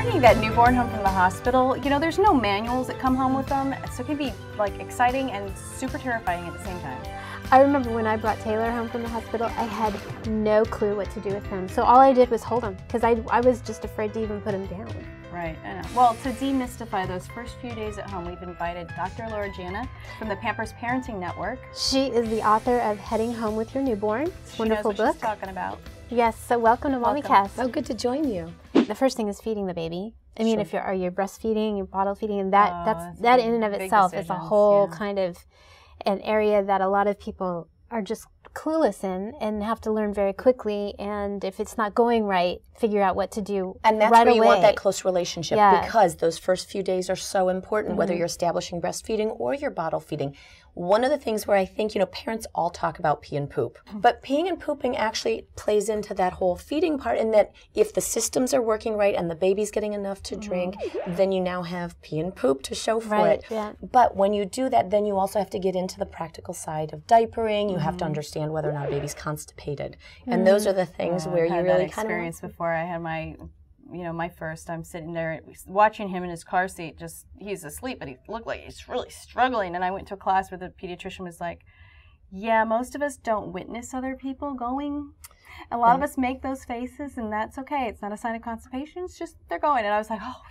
bringing that newborn home from the hospital, you know, there's no manuals that come home with them, so it can be like exciting and super terrifying at the same time. I remember when I brought Taylor home from the hospital, I had no clue what to do with him. So all I did was hold him, because I was just afraid to even put him down. Right, I know. Well, to demystify those first few days at home, we've invited Dr. Laura Jana from the Pampers Parenting Network. She is the author of Heading Home with Your Newborn. Wonderful book. She knows what she's talking about. Yes, so welcome to MommyCast. Oh, good to join you. The first thing is feeding the baby. I mean, if you're breastfeeding, you're bottle feeding, and that in and of itself is a whole kind of an area that a lot of people are just clueless in and have to learn very quickly, and if it's not going right, figure out what to do and that's right where you away. Want that close relationship because those first few days are so important, whether you're establishing breastfeeding or you're bottle feeding. One of the things where I think, you know, parents all talk about pee and poop, but peeing and pooping actually plays into that whole feeding part, in that if the systems are working right and the baby's getting enough to drink, then you now have pee and poop to show for it. Yeah. But when you do that, then you also have to get into the practical side of diapering. You have to understand whether or not a baby's constipated. And those are the things where you really kind of experience before I had my my first. I'm sitting there watching him in his car seat, he's asleep, but he looked like he's really struggling. And I went to a class where the pediatrician was like, yeah, most of us don't witness other people going. A lot of us make those faces, and that's okay. It's not a sign of constipation. It's just they're going. And I was like, oh,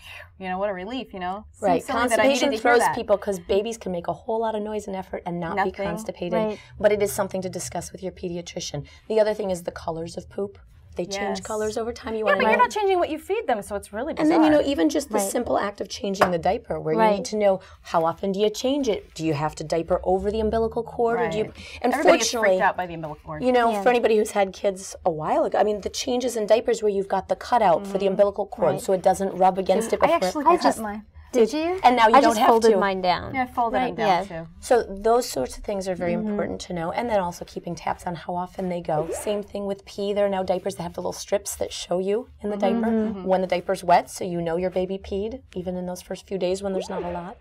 what a relief, Right. Constipation throws people because babies can make a whole lot of noise and effort and not be constipated. Right. But it is something to discuss with your pediatrician. The other thing is the colors of poop. They change colors over time. But you're not changing what you feed them, so it's really bizarre. And then, even just the simple act of changing the diaper, where you need to know how often do you change it? Do you have to diaper over the umbilical cord? Or do you? And everybody gets freaked out by the umbilical cord. For anybody who's had kids a while ago, I mean, the changes in diapers where you've got the cutout for the umbilical cord so it doesn't rub against it before. I actually cut mine. Did you? And now you don't have to. I just folded mine down. Yeah, I folded it down too. So those sorts of things are very important to know. And then also keeping tabs on how often they go. Same thing with pee. There are now diapers that have the little strips that show you in the diaper when the diaper's wet, so you know your baby peed, even in those first few days when there's not a lot.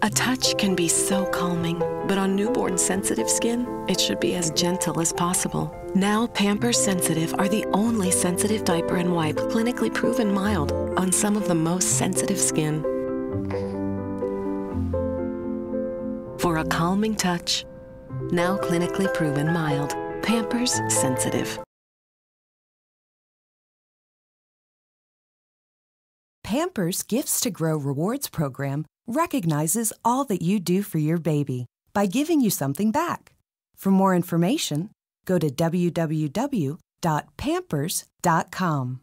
A touch can be so calming, but on newborn sensitive skin, it should be as gentle as possible. Now Pampers Sensitive are the only sensitive diaper and wipe clinically proven mild on some of the most sensitive skin. For a calming touch, now clinically proven mild, Pampers Sensitive. Pampers Gifts to Grow Rewards program recognizes all that you do for your baby by giving you something back. For more information, go to www.pampers.com.